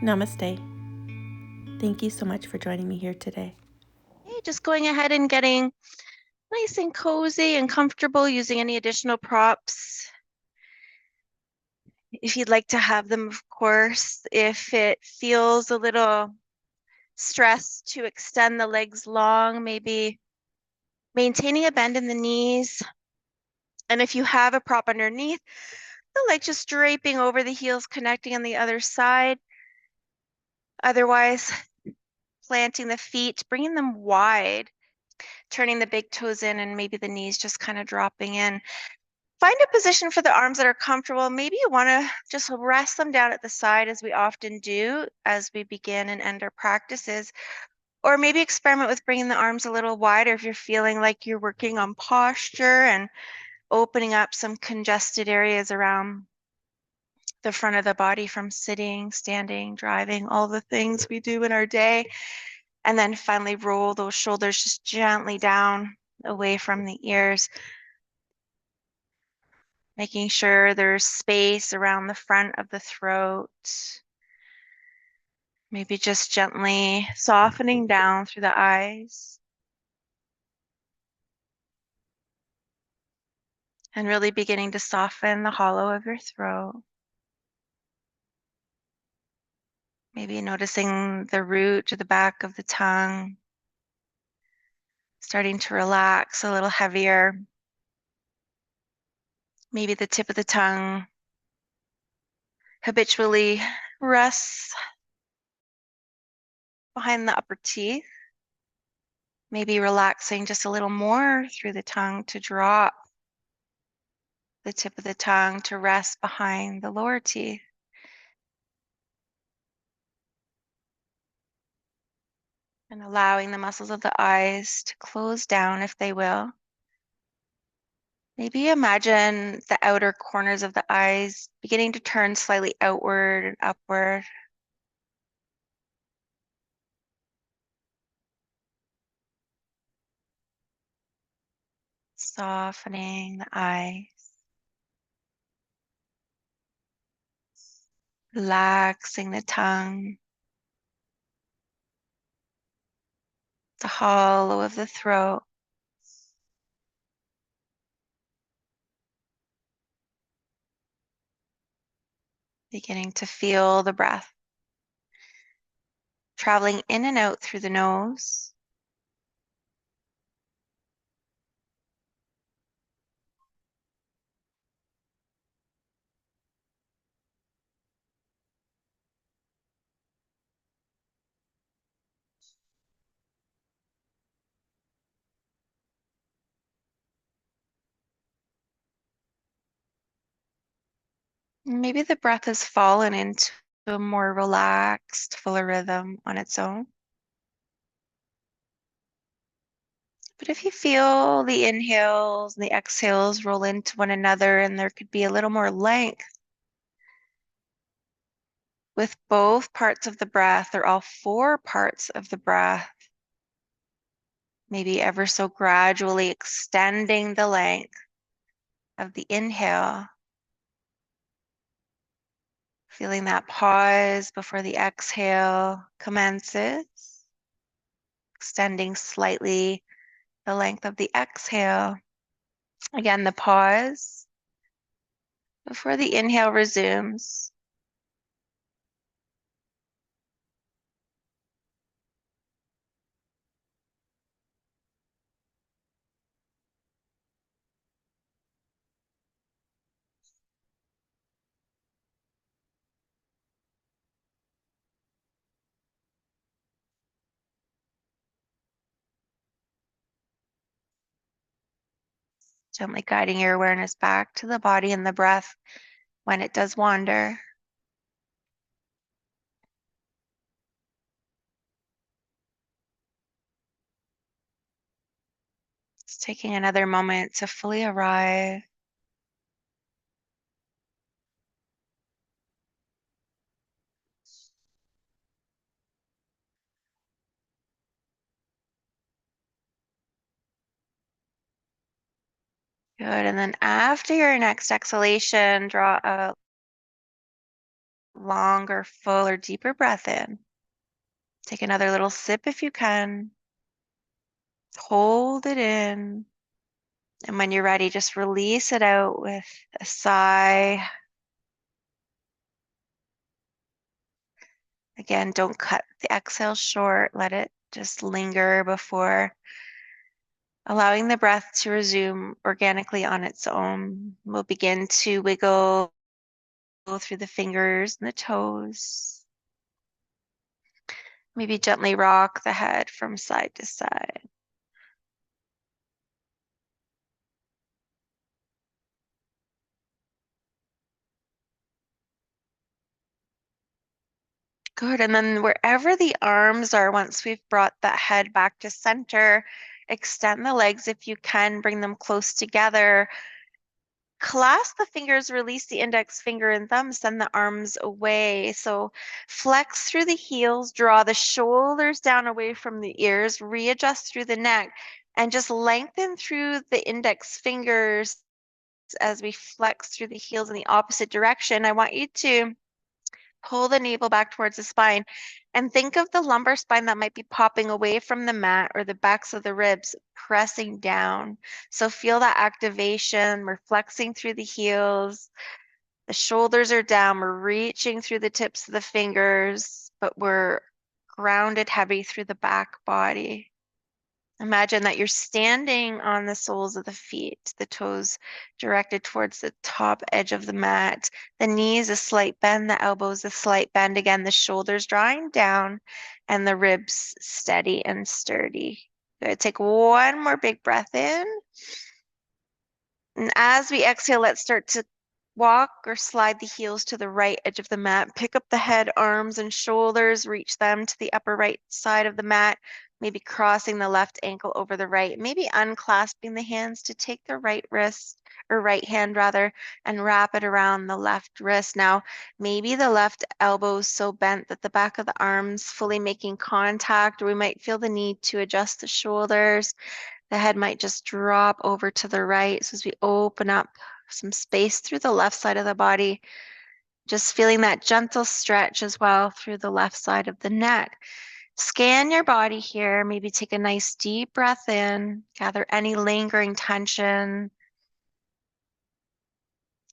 Namaste. Thank you so much for joining me here today. Okay, just going ahead and getting nice and cozy and comfortable using any additional props. If you'd like to have them, of course. If it feels a little stress to extend the legs long, maybe maintaining a bend in the knees. And if you have a prop underneath, the leg just draping over the heels, connecting on the other side. Otherwise, planting the feet, bringing them wide, turning the big toes in and maybe the knees just kind of dropping in. Find a position for the arms that are comfortable. Maybe you want to just rest them down at the side as we often do as we begin and end our practices. Or maybe experiment with bringing the arms a little wider if you're feeling like you're working on posture and opening up some congested areas around the front of the body from sitting, standing, driving, all the things we do in our day. And then finally roll those shoulders just gently down away from the ears, making sure there's space around the front of the throat. Maybe just gently softening down through the eyes. And really beginning to soften the hollow of your throat. Maybe noticing the root to the back of the tongue, starting to relax a little heavier. Maybe the tip of the tongue habitually rests behind the upper teeth. Maybe relaxing just a little more through the tongue to drop the tip of the tongue to rest behind the lower teeth. And allowing the muscles of the eyes to close down if they will. Maybe imagine the outer corners of the eyes beginning to turn slightly outward and upward. Softening the eyes. Relaxing the tongue. The hollow of the throat. Beginning to feel the breath traveling in and out through the nose. Maybe the breath has fallen into a more relaxed, fuller rhythm on its own. But if you feel the inhales and the exhales roll into one another and there could be a little more length with both parts of the breath or all four parts of the breath, maybe ever so gradually extending the length of the inhale, feeling that pause before the exhale commences, extending slightly the length of the exhale. Again, the pause before the inhale resumes. Gently guiding your awareness back to the body and the breath when it does wander. Just taking another moment to fully arrive. Good. And then after your next exhalation, draw a longer, fuller, deeper breath in. Take another little sip if you can. Hold it in. And when you're ready, just release it out with a sigh. Again, don't cut the exhale short. Let it just linger before allowing the breath to resume organically on its own. We'll begin to wiggle through the fingers and the toes. Maybe gently rock the head from side to side. Good. And then wherever the arms are, once we've brought that head back to center, extend the legs if you can, bring them close together. Clasp the fingers, release the index finger and thumb, send the arms away. So flex through the heels, draw the shoulders down away from the ears, readjust through the neck, and just lengthen through the index fingers as we flex through the heels in the opposite direction. I want you to pull the navel back towards the spine and think of the lumbar spine that might be popping away from the mat or the backs of the ribs pressing down. So feel that activation. We're flexing through the heels. The shoulders are down. We're reaching through the tips of the fingers, but we're grounded heavy through the back body. Imagine that you're standing on the soles of the feet, the toes directed towards the top edge of the mat, the knees a slight bend, the elbows a slight bend. Again, the shoulders drawing down and the ribs steady and sturdy. Good. Take one more big breath in. And as we exhale, let's start to walk or slide the heels to the right edge of the mat. Pick up the head, arms, and shoulders, reach them to the upper right side of the mat, maybe crossing the left ankle over the right, maybe unclasping the hands to take the right wrist or right hand rather, and wrap it around the left wrist. Now, maybe the left elbow is so bent that the back of the arms fully making contact, or we might feel the need to adjust the shoulders. The head might just drop over to the right. So as we open up some space through the left side of the body, just feeling that gentle stretch as well through the left side of the neck. Scan your body here. Maybe take a nice deep breath in, gather any lingering tension.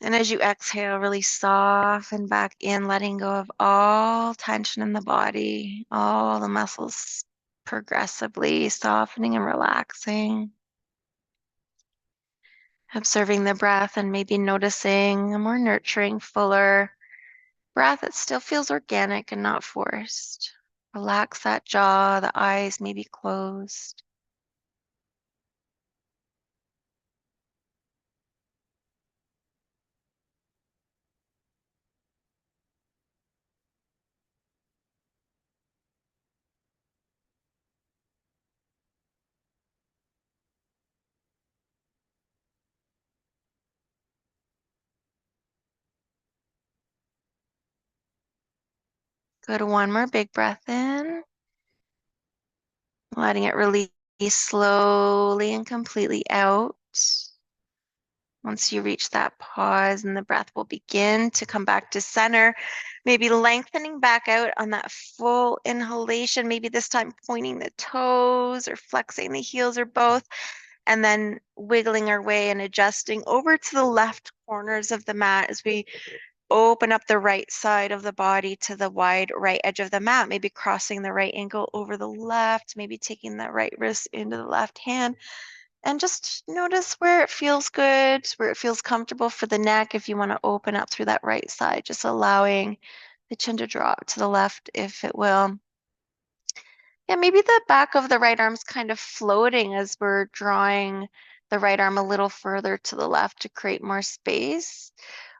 And as you exhale, really soften back in, letting go of all tension in the body, all the muscles progressively softening and relaxing. Observing the breath and maybe noticing a more nurturing, fuller breath that still feels organic and not forced. Relax that jaw, the eyes may be closed. Good. One more big breath in, letting it release slowly and completely out. Once you reach that pause and the breath will begin to come back to center, maybe lengthening back out on that full inhalation, maybe this time pointing the toes or flexing the heels or both, and then wiggling our way and adjusting over to the left corners of the mat as we open up the right side of the body to the wide right edge of the mat, maybe crossing the right ankle over the left, maybe taking that right wrist into the left hand. And just notice where it feels good, where it feels comfortable for the neck. If you want to open up through that right side, just allowing the chin to drop to the left if it will. Yeah, maybe the back of the right arm's kind of floating as we're drawing the right arm a little further to the left to create more space.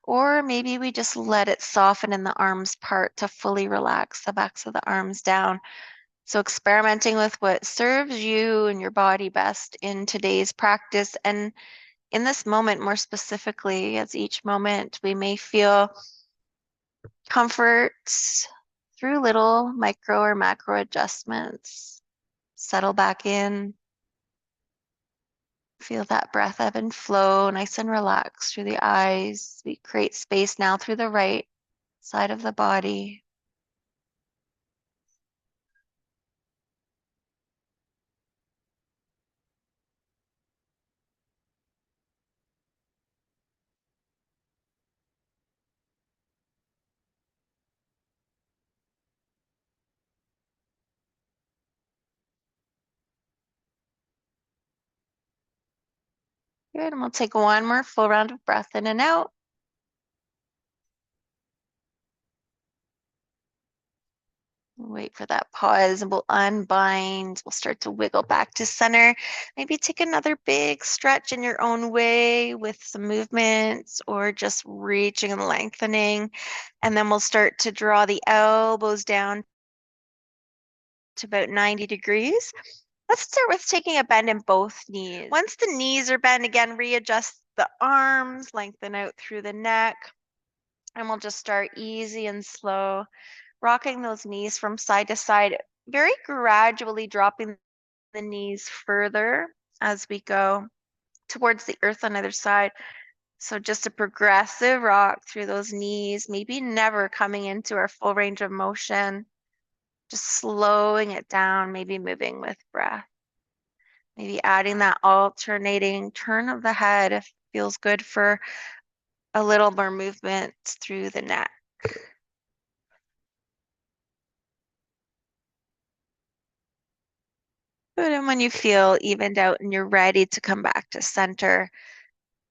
Or maybe we just let it soften in the arms part to fully relax the backs of the arms down. So experimenting with what serves you and your body best in today's practice. And in this moment, more specifically, as each moment we may feel comfort through little micro or macro adjustments. Settle back in. Feel that breath ebb and flow, nice and relaxed through the eyes. We create space now through the right side of the body. Good, and we'll take one more full round of breath in and out. Wait for that pause and we'll unbind. We'll start to wiggle back to center. Maybe take another big stretch in your own way with some movements or just reaching and lengthening. And then we'll start to draw the elbows down to about 90 degrees. Let's start with taking a bend in both knees. Once the knees are bent, again, readjust the arms, lengthen out through the neck. And we'll just start easy and slow, rocking those knees from side to side, very gradually dropping the knees further as we go towards the earth on either side. So just a progressive rock through those knees, maybe never coming into our full range of motion, just slowing it down, maybe moving with breath. Maybe adding that alternating turn of the head if it feels good for a little more movement through the neck. Good, and when you feel evened out and you're ready to come back to center,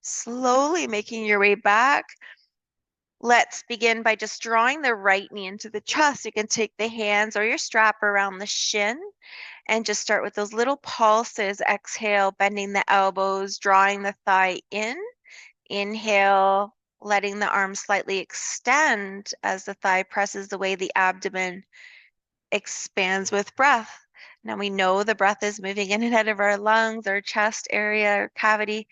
slowly making your way back, let's begin by just drawing the right knee into the chest. You can take the hands or your strap around the shin and just start with those little pulses. Exhale, bending the elbows, drawing the thigh in. Inhale, letting the arms slightly extend as the thigh presses away, the abdomen expands with breath. Now we know the breath is moving in and out of our lungs, our chest area, or cavity.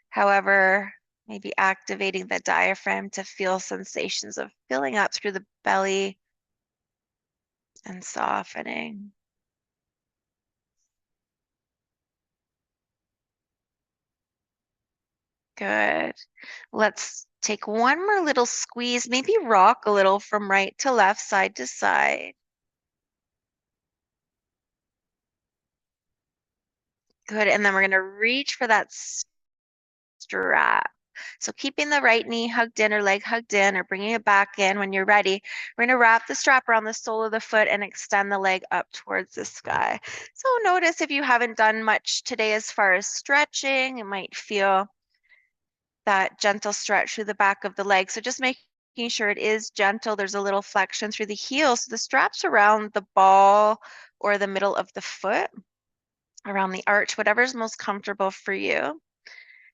However, maybe activating the diaphragm to feel sensations of filling up through the belly and softening. Good. Let's take one more little squeeze, maybe rock a little from right to left, side to side. Good. And then we're going to reach for that strap. So keeping the right knee hugged in or leg hugged in or bringing it back in when you're ready, we're going to wrap the strap around the sole of the foot and extend the leg up towards the sky. So notice if you haven't done much today as far as stretching, you might feel that gentle stretch through the back of the leg. So just making sure it is gentle. There's a little flexion through the heel. So the strap's around the ball or the middle of the foot, around the arch, whatever's most comfortable for you.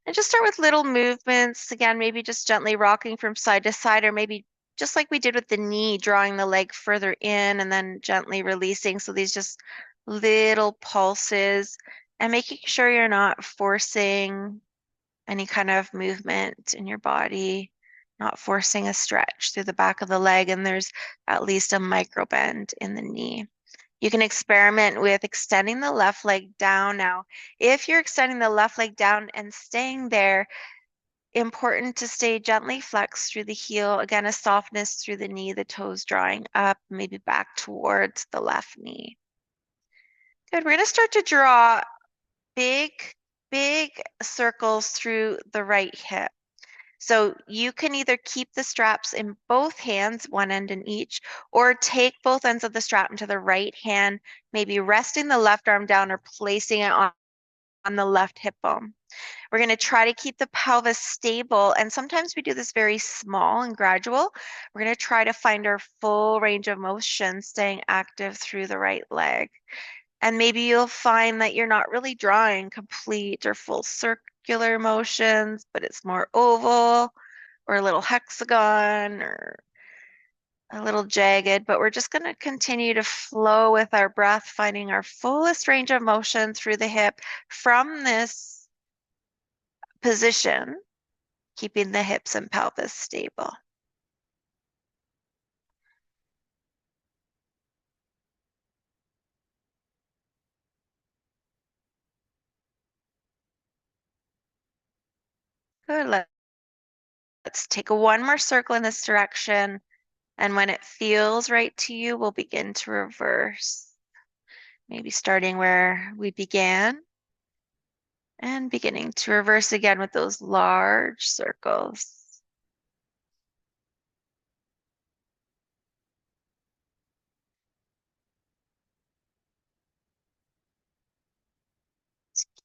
And just start with little movements. Again, maybe just gently rocking from side to side, or maybe just like we did with the knee, drawing the leg further in and then gently releasing. So these just little pulses and making sure you're not forcing any kind of movement in your body, not forcing a stretch through the back of the leg. And there's at least a micro bend in the knee. You can experiment with extending the left leg down now. If you're extending the left leg down and staying there, important to stay gently flexed through the heel. Again, a softness through the knee, the toes drawing up, maybe back towards the left knee. Good. We're going to start to draw big, big circles through the right hip. So you can either keep the straps in both hands, one end in each, or take both ends of the strap into the right hand, maybe resting the left arm down or placing it on the left hip bone. We're going to try to keep the pelvis stable, and sometimes we do this very small and gradual. We're going to try to find our full range of motion, staying active through the right leg. And maybe you'll find that you're not really drawing complete or full circular motions, but it's more oval or a little hexagon or a little jagged. But we're just going to continue to flow with our breath, finding our fullest range of motion through the hip from this position, keeping the hips and pelvis stable. Good. Let's take one more circle in this direction. And when it feels right to you, we'll begin to reverse. Maybe starting where we began and beginning to reverse again with those large circles.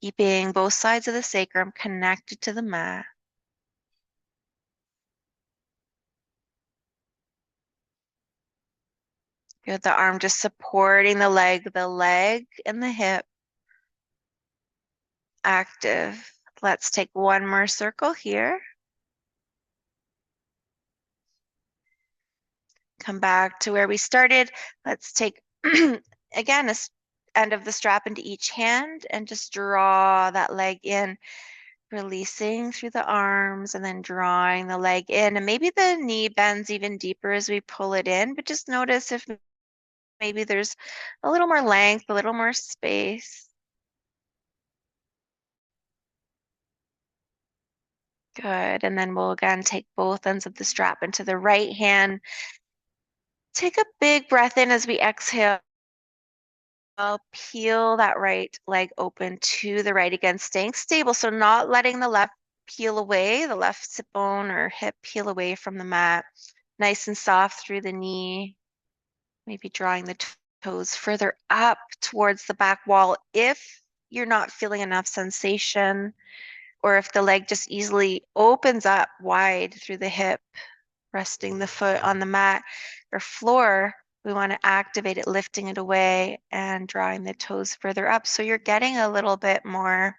Keeping both sides of the sacrum connected to the mat. Good, the arm just supporting the leg and the hip active. Let's take one more circle here. Come back to where we started. Let's take, again, end of the strap into each hand and just draw that leg in, releasing through the arms and then drawing the leg in. And maybe the knee bends even deeper as we pull it in, but just notice if maybe there's a little more length, a little more space. Good. And then we'll again take both ends of the strap into the right hand. Take a big breath in as we exhale. Peel that right leg open to the right again, staying stable. So not letting the left peel away, the left sit bone or hip peel away from the mat. Nice and soft through the knee. Maybe drawing the toes further up towards the back wall if you're not feeling enough sensation, or if the leg just easily opens up wide through the hip, resting the foot on the mat or floor. We want to activate it, lifting it away and drawing the toes further up. So you're getting a little bit more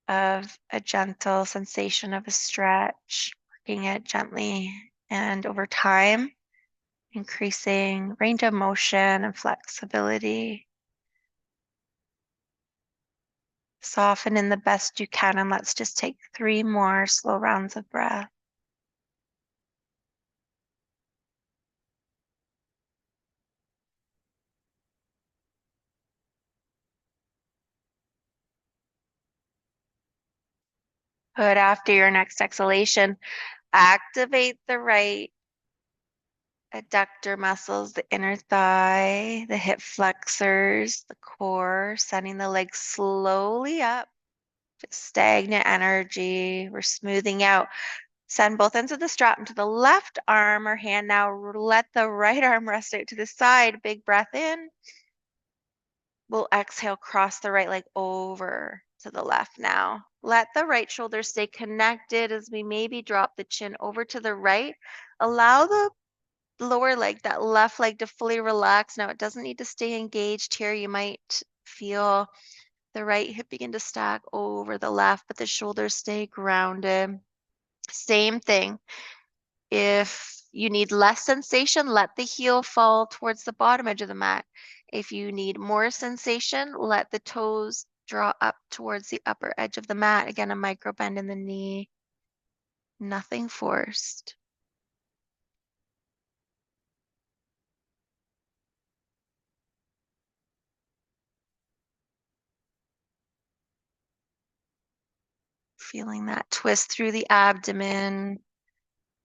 of a gentle sensation of a stretch, working it gently and over time, increasing range of motion and flexibility. Soften in the best you can, and let's just take 3 more slow rounds of breath. Good. After your next exhalation, activate the right adductor muscles, the inner thigh, the hip flexors, the core, sending the legs slowly up. Just stagnant energy. We're smoothing out. Send both ends of the strap into the left arm or hand now. Let the right arm rest out to the side. Big breath in. We'll exhale, cross the right leg over to the left now. Let the right shoulder stay connected as we maybe drop the chin over to the right. Allow the lower leg, that left leg, to fully relax. Now it doesn't need to stay engaged here. You might feel the right hip begin to stack over the left, but the shoulders stay grounded. Same thing. If you need less sensation, let the heel fall towards the bottom edge of the mat. If you need more sensation, let the toes draw up towards the upper edge of the mat. Again, a micro bend in the knee. Nothing forced. Feeling that twist through the abdomen,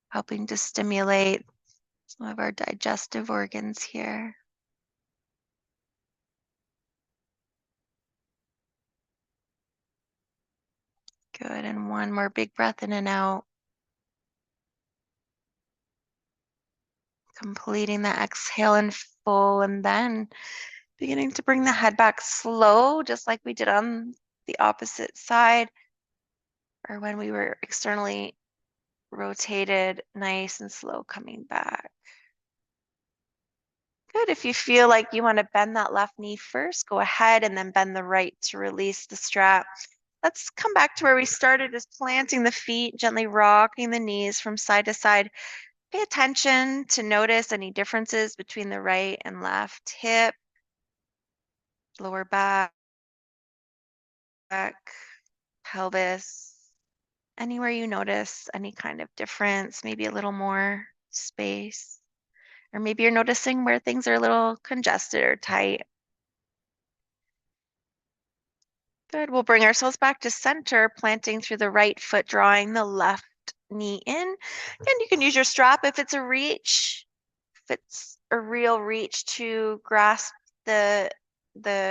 helping to stimulate some of our digestive organs here. Good. And one more big breath in and out. Completing the exhale in full, and then beginning to bring the head back slow, just like we did on the opposite side, or when we were externally rotated, nice and slow coming back. Good. If you feel like you want to bend that left knee first, go ahead and then bend the right to release the strap. Let's come back to where we started, is planting the feet, gently rocking the knees from side to side. Pay attention to notice any differences between the right and left hip, lower back, pelvis. Anywhere you notice any kind of difference, maybe a little more space, or maybe you're noticing where things are a little congested or tight. Good. We'll bring ourselves back to center, planting through the right foot, drawing the left knee in. And you can use your strap if it's a reach, if it's a real reach to grasp the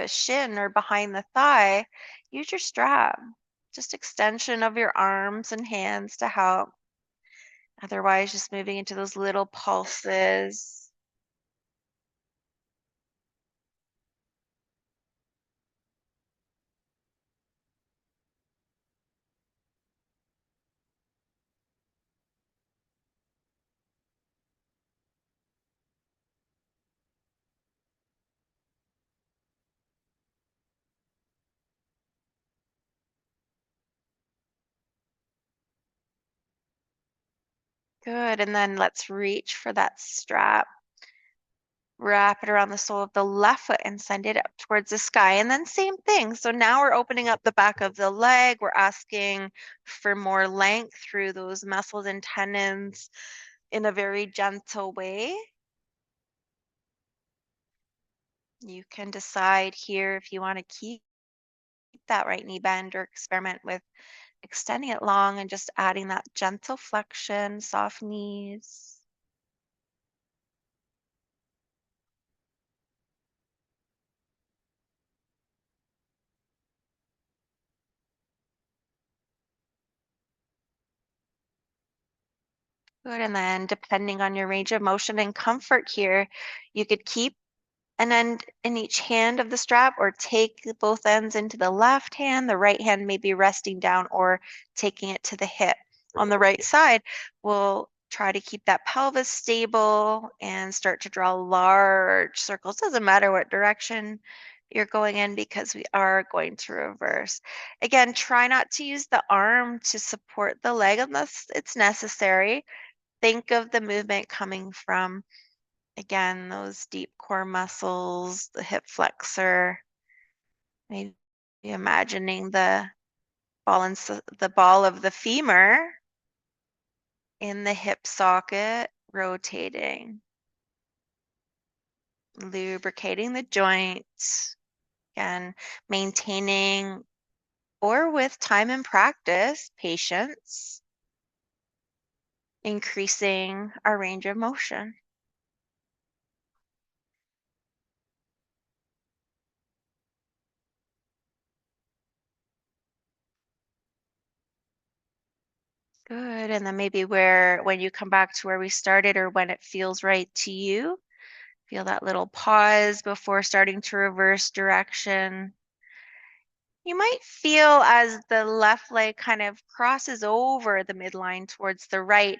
shin or behind the thigh, use your strap. Just extension of your arms and hands to help. Otherwise, just moving into those little pulses. Good. And then let's reach for that strap. Wrap it around the sole of the left foot and send it up towards the sky. And then same thing. So now we're opening up the back of the leg. We're asking for more length through those muscles and tendons in a very gentle way. You can decide here if you want to keep that right knee bend or experiment with extending it long and just adding that gentle flexion, soft knees. Good. And then depending on your range of motion and comfort here, you could keep an end in each hand of the strap or take both ends into the left hand, the right hand may be resting down or taking it to the hip. On the right side, we'll try to keep that pelvis stable and start to draw large circles. Doesn't matter what direction you're going in because we are going to reverse. Again, try not to use the arm to support the leg unless it's necessary. Think of the movement coming from, again, those deep core muscles, the hip flexor, maybe imagining the the ball of the femur in the hip socket, rotating, lubricating the joints, again, maintaining or with time and practice, patience, increasing our range of motion. Good. And then maybe when you come back to where we started or when it feels right to you, feel that little pause before starting to reverse direction. You might feel as the left leg kind of crosses over the midline towards the right,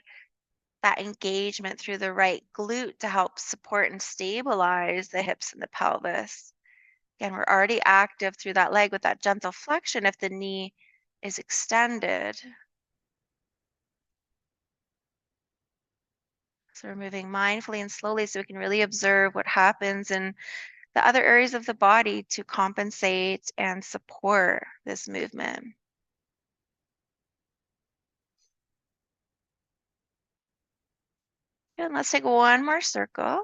that engagement through the right glute to help support and stabilize the hips and the pelvis. Again, we're already active through that leg with that gentle flexion if the knee is extended. So we're moving mindfully and slowly so we can really observe what happens in the other areas of the body to compensate and support this movement. And let's take one more circle.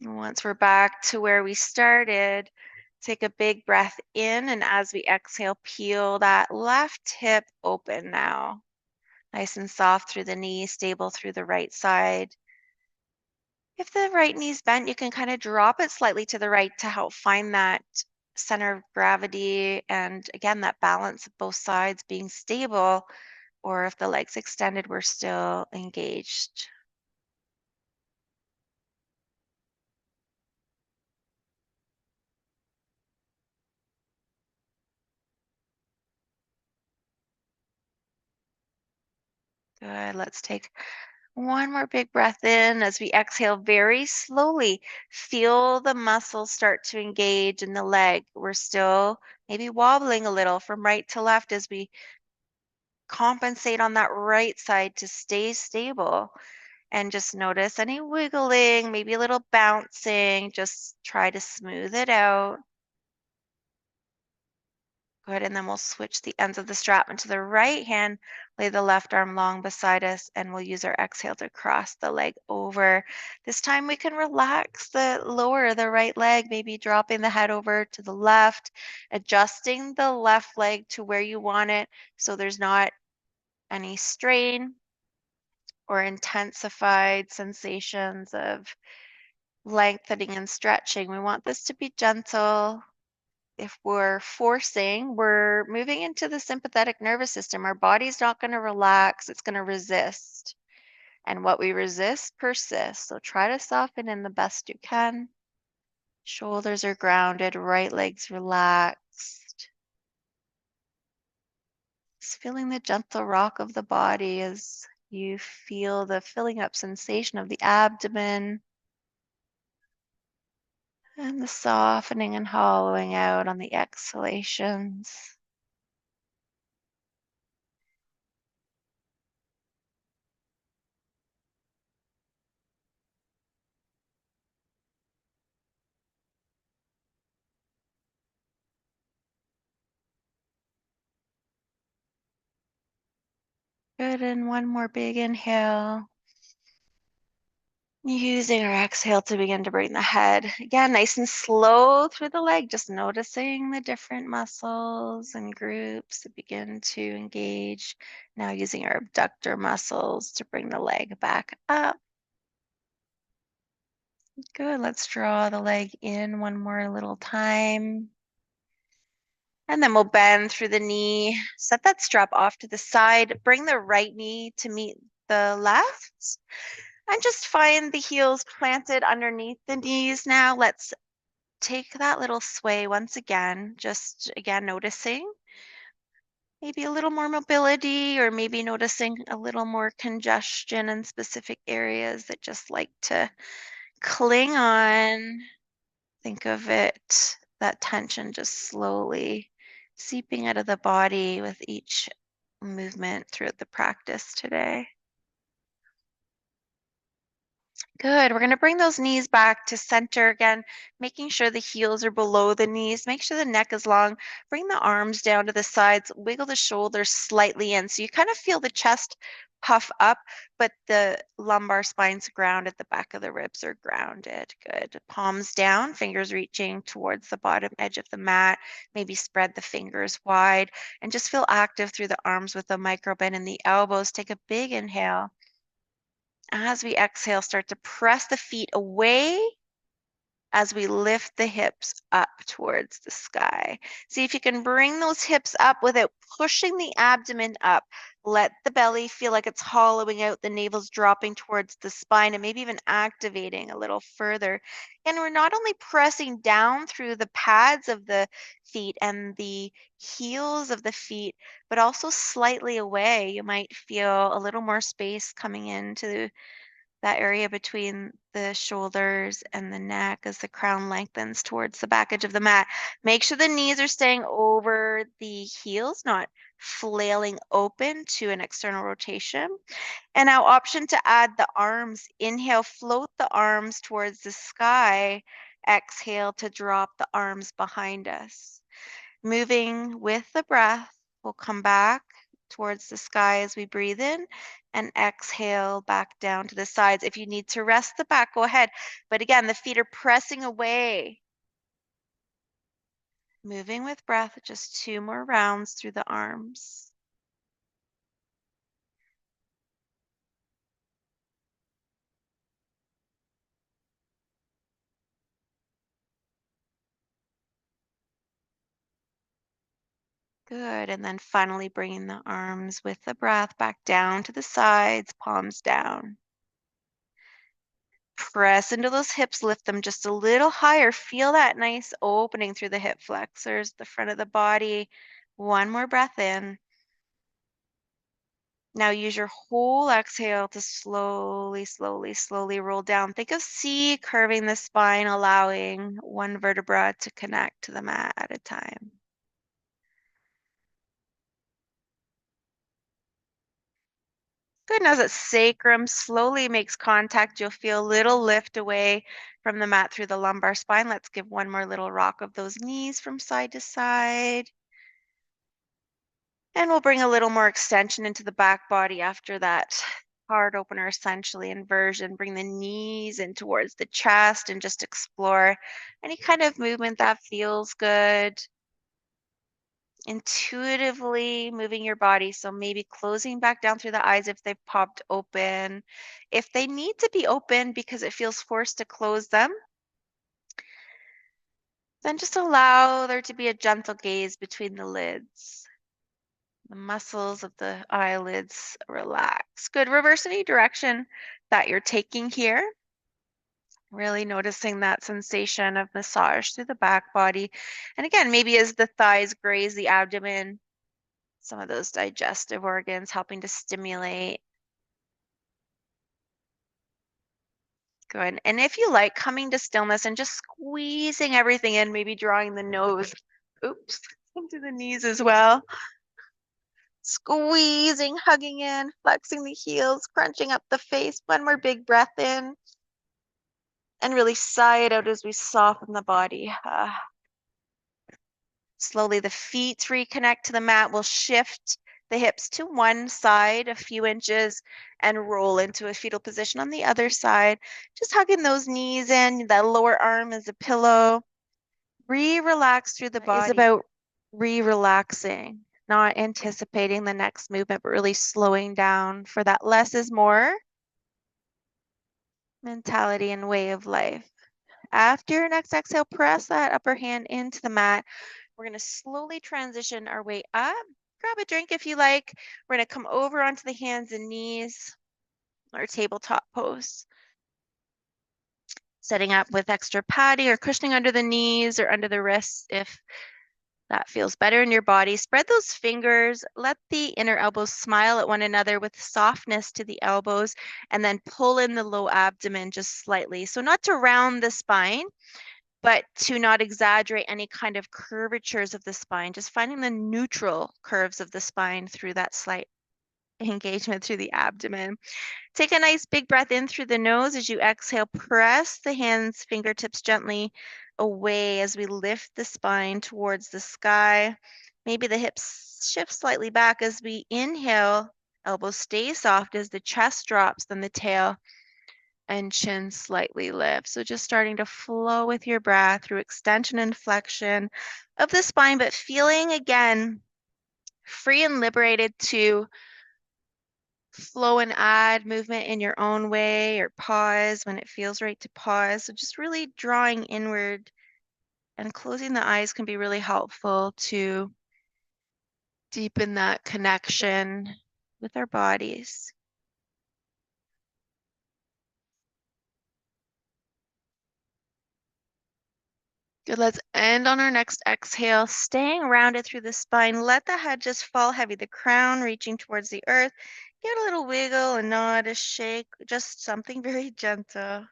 And once we're back to where we started, take a big breath in, and as we exhale, peel that left hip open now. Nice and soft through the knee, stable through the right side. If the right knee's bent, you can kind of drop it slightly to the right to help find that center of gravity and again, that balance of both sides being stable. Or if the leg's extended, we're still engaged. Good. Let's take one more big breath in as we exhale very slowly. Feel the muscles start to engage in the leg. We're still maybe wobbling a little from right to left as we compensate on that right side to stay stable. And just notice any wiggling, maybe a little bouncing. Just try to smooth it out. Good, and then we'll switch the ends of the strap into the right hand, lay the left arm long beside us, and we'll use our exhale to cross the leg over. This time we can relax the lower, the right leg, maybe dropping the head over to the left, adjusting the left leg to where you want it so there's not any strain or intensified sensations of lengthening and stretching. We want this to be gentle. If we're forcing, we're moving into the sympathetic nervous system. Our body's not going to relax, it's going to resist. And what we resist persists. So try to soften in the best you can. Shoulders are grounded, right leg's relaxed. Just feeling the gentle rock of the body as you feel the filling up sensation of the abdomen and the softening and hollowing out on the exhalations. Good, and one more big inhale. Using our exhale to begin to bring the head again nice and slow through the leg, just noticing the different muscles and groups that begin to engage. Now using our abductor muscles to bring the leg back up. Good, let's draw the leg in one more little time. And then we'll bend through the knee, set that strap off to the side, bring the right knee to meet the left. And just find the heels planted underneath the knees now. Let's take that little sway once again, just again noticing maybe a little more mobility or maybe noticing a little more congestion in specific areas that just like to cling on. Think of it, that tension just slowly seeping out of the body with each movement throughout the practice today. Good. We're going to bring those knees back to center again, making sure the heels are below the knees. Make sure the neck is long. Bring the arms down to the sides. Wiggle the shoulders slightly in. So you kind of feel the chest puff up, but the lumbar spine's grounded. The back of the ribs are grounded. Good. Palms down, fingers reaching towards the bottom edge of the mat. Maybe spread the fingers wide and just feel active through the arms with the micro bend in the elbows. Take a big inhale. As we exhale, start to press the feet away as we lift the hips up towards the sky. See if you can bring those hips up without pushing the abdomen up. Let the belly feel like it's hollowing out, the navel's dropping towards the spine, and maybe even activating a little further. And we're not only pressing down through the pads of the feet and the heels of the feet, but also slightly away. You might feel a little more space coming into that area between the shoulders and the neck as the crown lengthens towards the back edge of the mat. Make sure the knees are staying over the heels, not flailing open to an external rotation. And now option to add the arms. Inhale, float the arms towards the sky. Exhale to drop the arms behind us. Moving with the breath, we'll come back towards the sky as we breathe in and exhale back down to the sides. If you need to rest the back, go ahead. But again, the feet are pressing away. Moving with breath, just 2 more rounds through the arms. Good. And then finally bringing the arms with the breath back down to the sides, palms down. Press into those hips, lift them just a little higher. Feel that nice opening through the hip flexors, the front of the body. One more breath in. Now use your whole exhale to slowly, slowly, slowly roll down. Think of C curving the spine, allowing one vertebra to connect to the mat at a time. Good. Now that sacrum slowly makes contact, you'll feel a little lift away from the mat through the lumbar spine. Let's give one more little rock of those knees from side to side. And we'll bring a little more extension into the back body after that heart opener, essentially, inversion. Bring the knees in towards the chest and just explore any kind of movement that feels good. Intuitively moving your body. So maybe closing back down through the eyes if they've popped open. If they need to be open because it feels forced to close them, then just allow there to be a gentle gaze between the lids. The muscles of the eyelids relax. Good. Reverse any direction that you're taking here. Really noticing that sensation of massage through the back body. And again, maybe as the thighs graze the abdomen, some of those digestive organs helping to stimulate. Good. And if you like, coming to stillness and just squeezing everything in, maybe drawing the nose, oops, into the knees as well. Squeezing, hugging in, flexing the heels, crunching up the face. One more big breath in. And really sigh it out as we soften the body. Slowly the feet reconnect to the mat. We'll shift the hips to one side a few inches and roll into a fetal position on the other side. Just hugging those knees in. That lower arm is a pillow. Relax through the body. It's about relaxing, not anticipating the next movement, but really slowing down for that less is more mentality and way of life. After your next exhale, press that upper hand into the mat. We're going to slowly transition our way up. Grab a drink if you like. We're going to come over onto the hands and knees, our tabletop pose. Setting up with extra padding or cushioning under the knees or under the wrists if that feels better in your body. Spread those fingers. Let the inner elbows smile at one another with softness to the elbows, and then pull in the low abdomen just slightly. So not to round the spine, but to not exaggerate any kind of curvatures of the spine, just finding the neutral curves of the spine through that slight engagement through the abdomen. Take a nice big breath in through the nose. As you exhale, press the hands, fingertips gently away as we lift the spine towards the sky. Maybe the hips shift slightly back as we inhale. Elbows stay soft as the chest drops, then the tail and chin slightly lift. So just starting to flow with your breath through extension and flexion of the spine, but feeling again free and liberated to flow and add movement in your own way or pause when it feels right to pause. So just really drawing inward and closing the eyes can be really helpful to deepen that connection with our bodies. Good, let's end on our next exhale, staying rounded through the spine. Let the head just fall heavy, the crown reaching towards the earth. Give it a little wiggle, a nod, a shake, just something very gentle.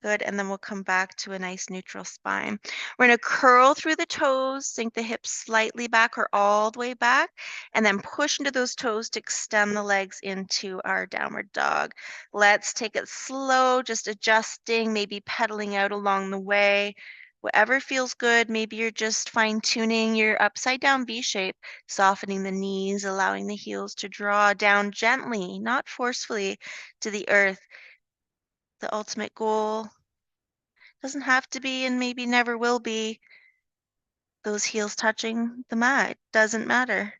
Good, and then we'll come back to a nice neutral spine. We're gonna curl through the toes, sink the hips slightly back or all the way back, and then push into those toes to extend the legs into our downward dog. Let's take it slow, just adjusting, maybe pedaling out along the way. Whatever feels good, maybe you're just fine tuning your upside down V shape, softening the knees, allowing the heels to draw down gently, not forcefully, to the earth. The ultimate goal doesn't have to be and maybe never will be those heels touching the mat. Doesn't matter.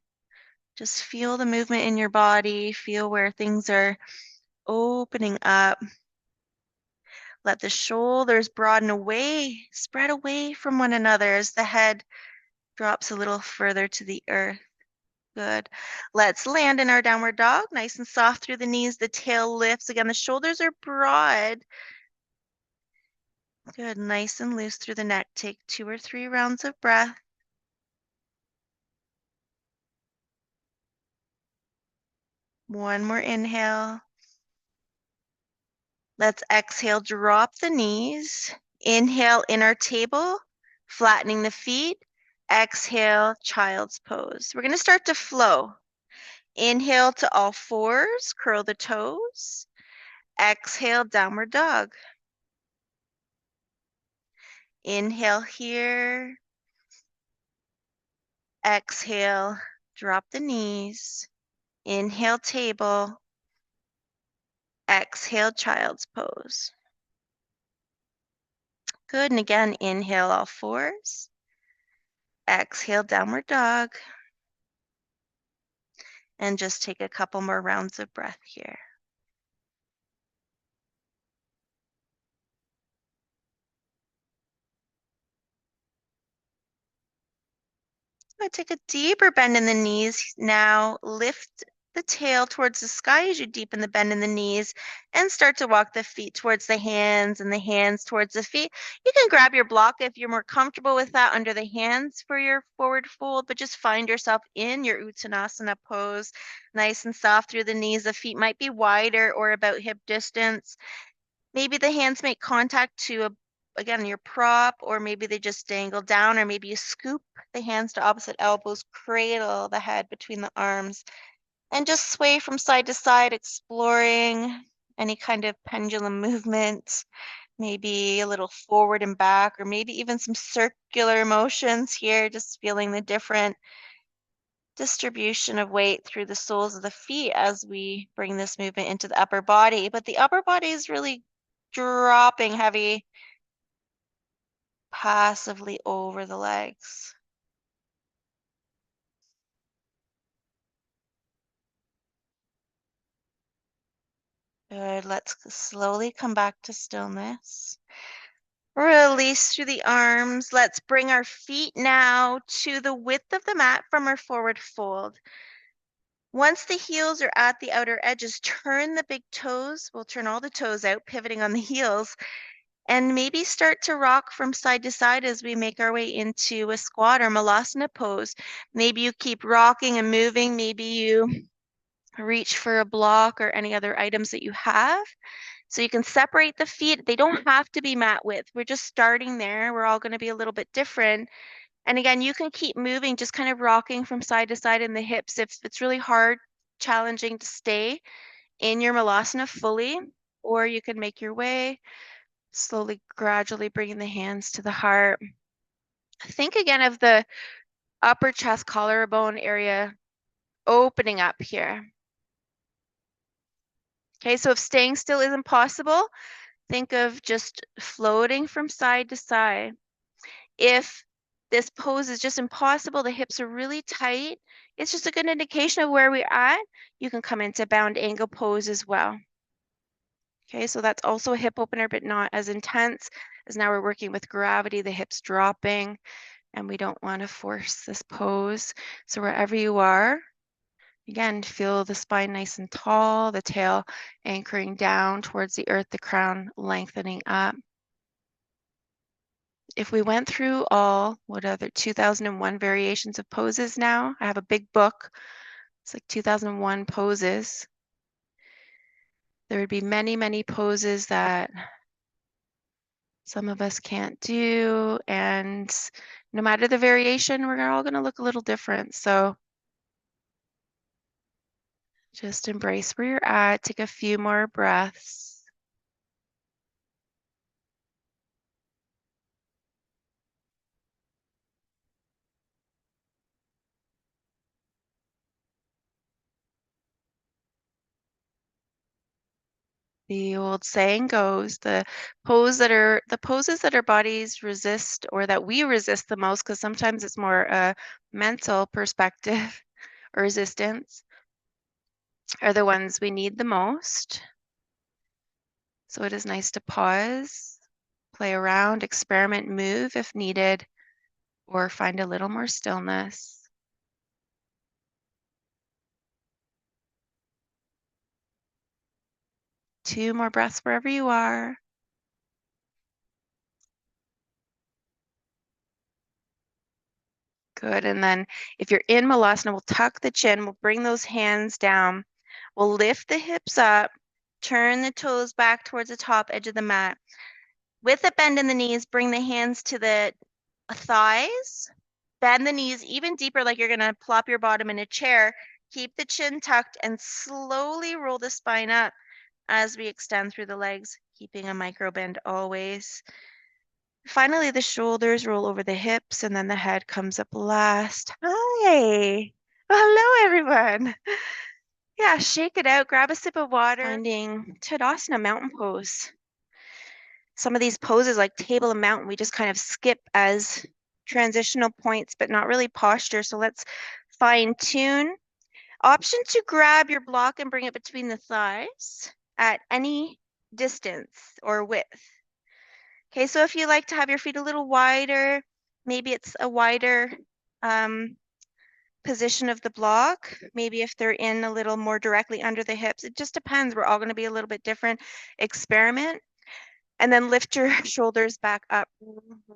Just feel the movement in your body, feel where things are opening up. Let the shoulders broaden away, spread away from one another as the head drops a little further to the earth. Good. Let's land in our downward dog, nice and soft through the knees. The tail lifts. Again, the shoulders are broad. Good, nice and loose through the neck. Take 2 or 3 rounds of breath. One more inhale. Let's exhale, drop the knees. Inhale, inner table, flattening the feet. Exhale, child's pose. We're going to start to flow. Inhale to all fours, curl the toes. Exhale, downward dog. Inhale here. Exhale, drop the knees. Inhale, table. Exhale, child's pose. Good, and again, inhale all fours. Exhale, downward dog. And just take a couple more rounds of breath here. I'm going to take a deeper bend in the knees now. Lift the tail towards the sky as you deepen the bend in the knees and start to walk the feet towards the hands and the hands towards the feet. You can grab your block if you're more comfortable with that under the hands for your forward fold, but just find yourself in your Uttanasana pose, nice and soft through the knees. The feet might be wider or about hip distance. Maybe the hands make contact to again, your prop, or maybe they just dangle down, or maybe you scoop the hands to opposite elbows, cradle the head between the arms, and just sway from side to side, exploring any kind of pendulum movement, maybe a little forward and back, or maybe even some circular motions here, just feeling the different distribution of weight through the soles of the feet as we bring this movement into the upper body. But the upper body is really dropping heavy passively over the legs. Good. Let's slowly come back to stillness. Release through the arms. Let's bring our feet now to the width of the mat from our forward fold. Once the heels are at the outer edges, turn the big toes. We'll turn all the toes out, pivoting on the heels, and maybe start to rock from side to side as we make our way into a squat or malasana pose. Maybe you keep rocking and moving. Maybe you reach for a block or any other items that you have. So you can separate the feet. They don't have to be mat width. We're just starting there. We're all going to be a little bit different. And again, you can keep moving, just kind of rocking from side to side in the hips. If it's really hard, challenging to stay in your malasana fully, or you can make your way, slowly, gradually bringing the hands to the heart. Think again of the upper chest collarbone area opening up here. Okay, so if staying still isn't possible, think of just floating from side to side. If this pose is just impossible, the hips are really tight, it's just a good indication of where we're at. You can come into bound angle pose as well. Okay, so that's also a hip opener, but not as intense, as now we're working with gravity, the hips dropping, and we don't want to force this pose. So wherever you are, again, feel the spine nice and tall, the tail anchoring down towards the earth, the crown lengthening up. If we went through all, what other 2001 variations of poses now? I have a big book. It's like 2001 poses. There would be many, many poses that some of us can't do. And no matter the variation, we're all going to look a little different. So just embrace where you're at. Take a few more breaths. The old saying goes, the poses that our bodies resist, or that we resist the most, because sometimes it's more a mental perspective or resistance, are the ones we need the most. So it is nice to pause, play around, experiment, move if needed, or find a little more stillness. Two more breaths wherever you are. Good. And then if you're in Malasana, we'll tuck the chin, we'll bring those hands down, we'll lift the hips up, turn the toes back towards the top edge of the mat. With a bend in the knees, bring the hands to the thighs, bend the knees even deeper, like you're going to plop your bottom in a chair. Keep the chin tucked and slowly roll the spine up as we extend through the legs, keeping a micro bend always. Finally, the shoulders roll over the hips, and then the head comes up last. Hi. Well, hello, everyone. Yeah, shake it out, grab a sip of water. Finding Tadasana, mountain pose. Some of these poses like table and mountain, we just kind of skip as transitional points, but not really posture. So let's fine tune. Option to grab your block and bring it between the thighs at any distance or width. Okay, so if you like to have your feet a little wider, maybe it's a wider position of the block. Maybe if they're in a little more directly under the hips, it just depends. We're all going to be a little bit different. Experiment. And then lift your shoulders back up.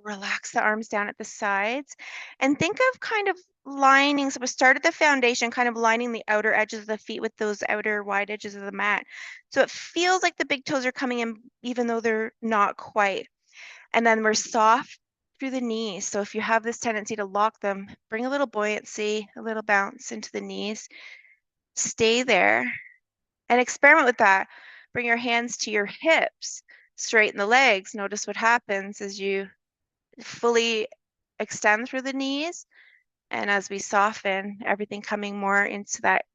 Relax the arms down at the sides. And think of kind of lining. So we started the foundation, kind of lining the outer edges of the feet with those outer wide edges of the mat. So it feels like the big toes are coming in, even though they're not quite. And then we're soft through the knees. So if you have this tendency to lock them, bring a little buoyancy, a little bounce into the knees. Stay there and experiment with that. Bring your hands to your hips, straighten the legs. Notice what happens as you fully extend through the knees. And as we soften, everything coming more into that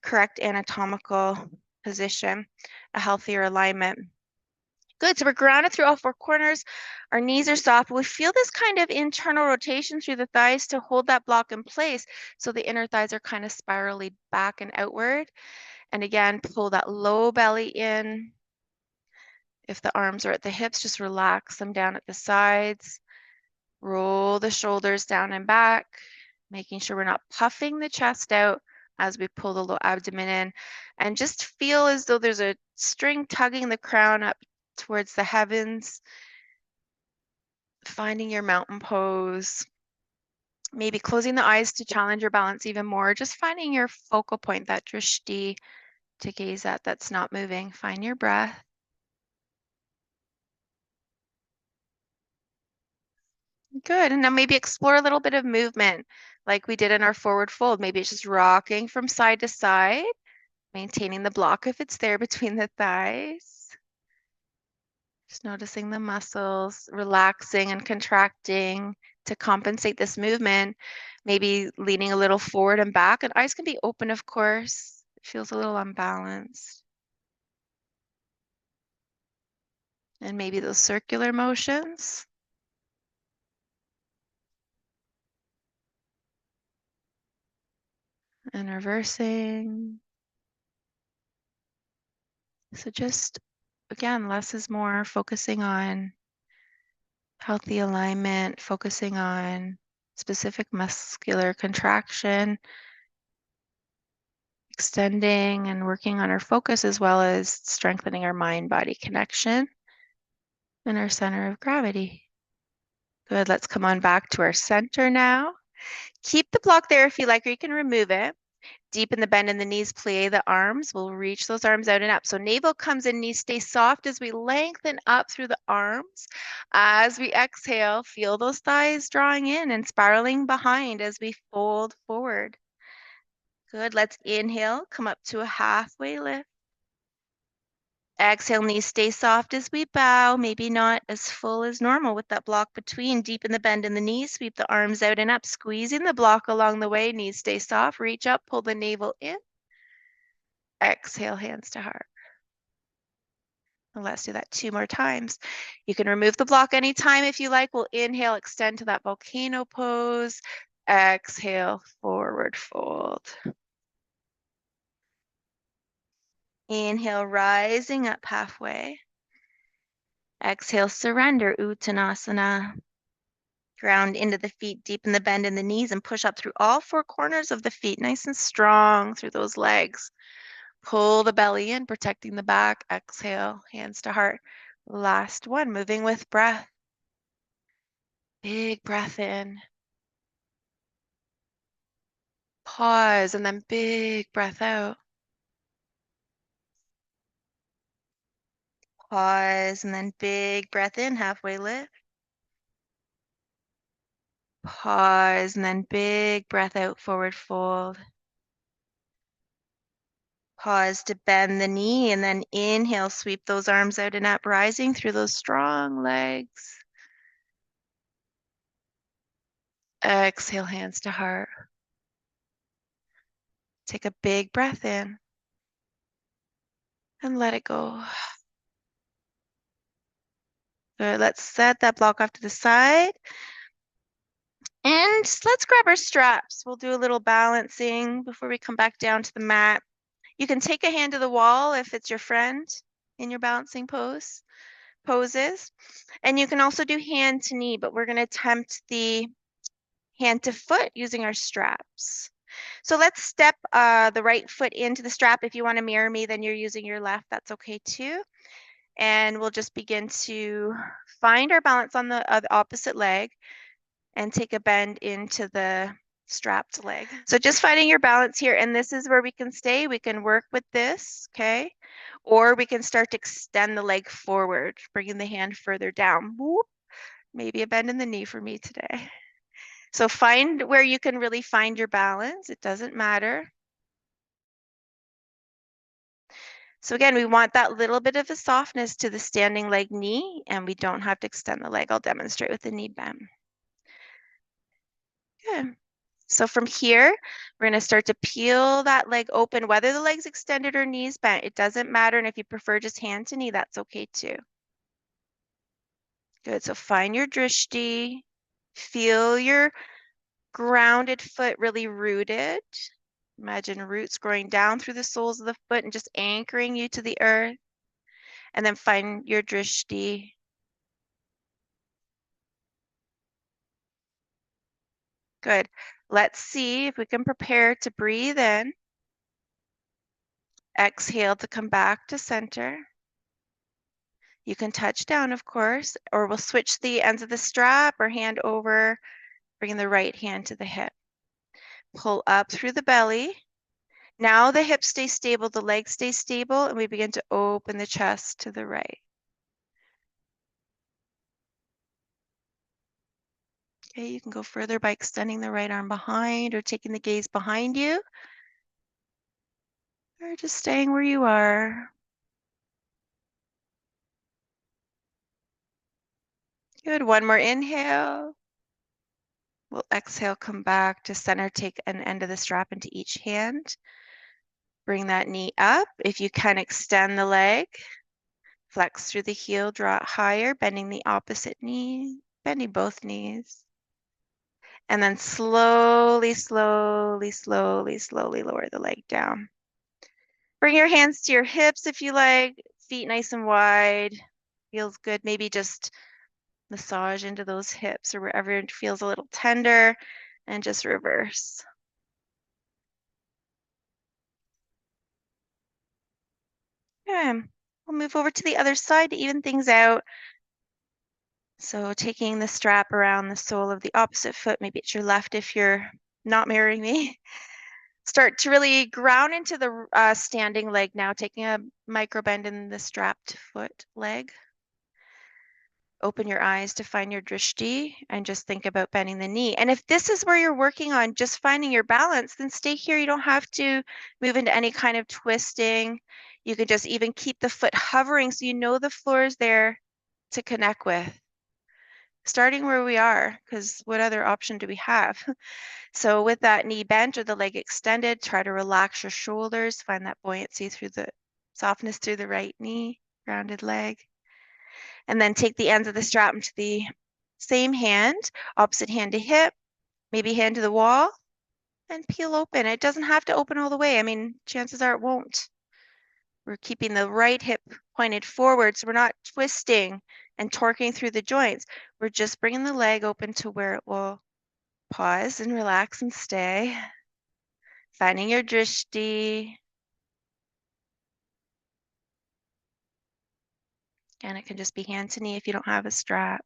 correct anatomical position, a healthier alignment. Good, so we're grounded through all four corners. Our knees are soft. We feel this kind of internal rotation through the thighs to hold that block in place. So the inner thighs are kind of spirally back and outward. And again, pull that low belly in. If the arms are at the hips, just relax them down at the sides. Roll the shoulders down and back, making sure we're not puffing the chest out as we pull the low abdomen in. And just feel as though there's a string tugging the crown up towards the heavens. Finding your mountain pose. Maybe closing the eyes to challenge your balance even more. Just finding your focal point, that drishti to gaze at that's not moving. Find your breath. Good. And now maybe explore a little bit of movement like we did in our forward fold. Maybe it's just rocking from side to side, maintaining the block if it's there between the thighs. Just noticing the muscles relaxing and contracting to compensate this movement. Maybe leaning a little forward and back. And eyes can be open, of course. It feels a little unbalanced. And maybe those circular motions. And reversing. So just, again, less is more, focusing on healthy alignment, focusing on specific muscular contraction, extending and working on our focus as well as strengthening our mind-body connection and our center of gravity. Good, let's come on back to our center now. Keep the block there if you like, or you can remove it. Deepen the bend in the knees, plie the arms. We'll reach those arms out and up. So navel comes in, knees stay soft as we lengthen up through the arms. As we exhale, feel those thighs drawing in and spiraling behind as we fold forward. Good, let's inhale, come up to a halfway lift. Exhale, knees stay soft as we bow, maybe not as full as normal with that block between. Deepen the bend in the knees, sweep the arms out and up, squeezing the block along the way. Knees stay soft, reach up, pull the navel in. Exhale, hands to heart. And let's do that 2 more times. You can remove the block anytime if you like. We'll inhale, extend to that volcano pose. Exhale, forward fold. Inhale, rising up halfway. Exhale, surrender, Uttanasana. Ground into the feet, deepen the bend in the knees, and push up through all 4 corners of the feet, nice and strong through those legs. Pull the belly in, protecting the back. Exhale, hands to heart. Last one, moving with breath. Big breath in. Pause, and then big breath out. Pause, and then big breath in, halfway lift. Pause, and then big breath out, forward fold. Pause to bend the knee, and then inhale, sweep those arms out and up, rising through those strong legs. Exhale, hands to heart. Take a big breath in and let it go. Good. Let's set that block off to the side. And let's grab our straps. We'll do a little balancing before we come back down to the mat. You can take a hand to the wall if it's your friend in your balancing poses. And you can also do hand to knee, but we're going to attempt the hand to foot using our straps. So let's step the right foot into the strap. If you want to mirror me, then you're using your left. That's okay too. And we'll just begin to find our balance on the opposite leg and take a bend into the strapped leg. So just finding your balance here, and this is where we can stay. We can work with this, okay? Or we can start to extend the leg forward, bringing the hand further down. Whoop. Maybe a bend in the knee for me today. So find where you can really find your balance. It doesn't matter. So again, we want that little bit of a softness to the standing leg knee, and we don't have to extend the leg. I'll demonstrate with the knee bend. Good. So from here, we're going to start to peel that leg open, whether the leg's extended or knees bent. It doesn't matter. And if you prefer just hand to knee, that's okay too. Good. So find your drishti. Feel your grounded foot really rooted. Imagine roots growing down through the soles of the foot and just anchoring you to the earth. And then find your drishti. Good. Let's see if we can prepare to breathe in. Exhale to come back to center. You can touch down, of course, or we'll switch the ends of the strap or hand over, bringing the right hand to the hip. Pull up through the belly. Now the hips stay stable, the legs stay stable, and we begin to open the chest to the right. Okay, you can go further by extending the right arm behind or taking the gaze behind you, or just staying where you are. Good. One more inhale. We'll exhale, come back to center, take an end of the strap into each hand. Bring that knee up. If you can, extend the leg. Flex through the heel, draw it higher, bending the opposite knee, bending both knees. And then slowly, slowly, slowly, slowly lower the leg down. Bring your hands to your hips if you like, feet nice and wide. Feels good. Maybe just massage into those hips or wherever it feels a little tender, and just reverse. Okay. We'll move over to the other side to even things out. So taking the strap around the sole of the opposite foot, maybe it's your left if you're not mirroring me. Start to really ground into the standing leg now, taking a micro bend in the strapped foot leg. Open your eyes to find your drishti and just think about bending the knee. And if this is where you're working on just finding your balance, then stay here. You don't have to move into any kind of twisting. You can just even keep the foot hovering so you know the floor is there to connect with. Starting where we are, because what other option do we have? So with that knee bent or the leg extended, try to relax your shoulders, find that buoyancy through the softness through the right knee, grounded leg. And then take the ends of the strap into the same hand, opposite hand to hip, maybe hand to the wall, and peel open. It doesn't have to open all the way. I mean, chances are it won't. We're keeping the right hip pointed forward, so we're not twisting and torquing through the joints. We're just bringing the leg open to where it will pause and relax and stay. Finding your drishti. And it can just be hand to knee if you don't have a strap.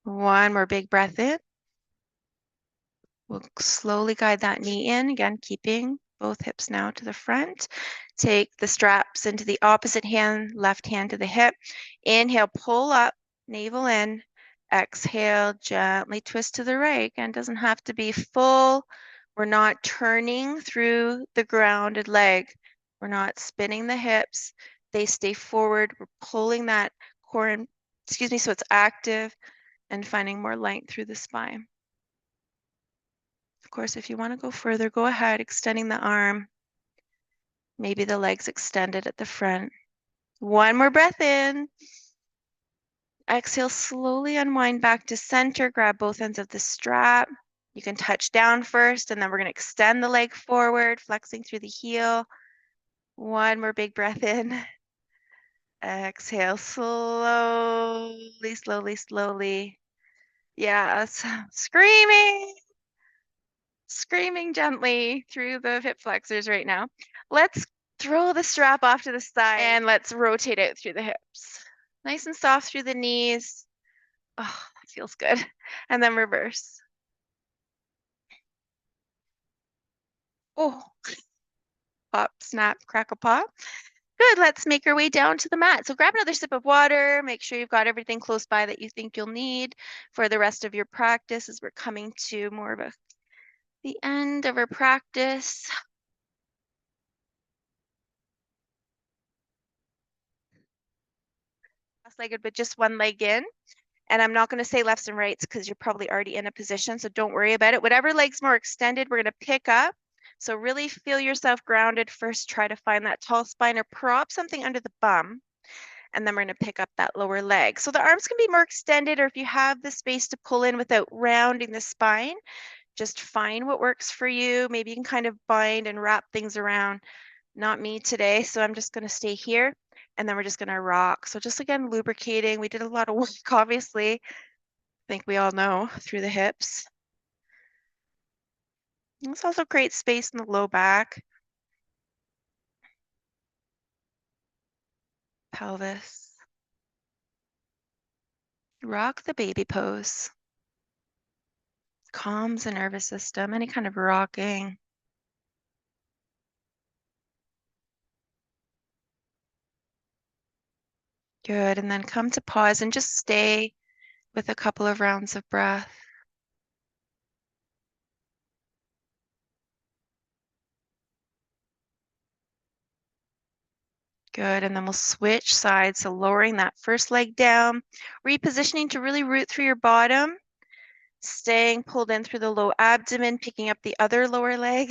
One more big breath in. We'll slowly guide that knee in, again, keeping both hips now to the front. Take the straps into the opposite hand, left hand to the hip. Inhale, pull up, navel in. Exhale, gently twist to the right. Again, doesn't have to be full. We're not turning through the grounded leg. We're not spinning the hips. They stay forward. We're pulling that core in so it's active and finding more length through the spine. Of course, if you want to go further, go ahead, extending the arm. Maybe the legs extended at the front. One more breath in. Exhale, slowly unwind back to center. Grab both ends of the strap. You can touch down first, and then we're going to extend the leg forward, flexing through the heel. One more big breath in. Exhale, slowly, slowly, slowly. Yes, screaming gently through the hip flexors right now. Let's throw the strap off to the side and let's rotate it through the hips. Nice and soft through the knees. Oh, that feels good. And then reverse. Oh, pop, snap, crackle, pop. Good, let's make our way down to the mat. So grab another sip of water. Make sure you've got everything close by that you think you'll need for the rest of your practice as we're coming to more of the end of our practice. Cross-legged with just one leg in. And I'm not going to say lefts and rights because you're probably already in a position, so don't worry about it. Whatever leg's more extended, we're going to pick up. So really feel yourself grounded first. Try to find that tall spine or prop something under the bum. And then we're going to pick up that lower leg. So the arms can be more extended, or if you have the space to pull in without rounding the spine, just find what works for you. Maybe you can kind of bind and wrap things around. Not me today, so I'm just going to stay here. And then we're just going to rock. So just again, lubricating. We did a lot of work, obviously. I think we all know through the hips. This also creates space in the low back, pelvis. Rock the baby pose. Calms the nervous system, any kind of rocking. Good, and then come to pause and just stay with a couple of rounds of breath. Good, and then we'll switch sides, so lowering that first leg down, repositioning to really root through your bottom, staying pulled in through the low abdomen, picking up the other lower leg.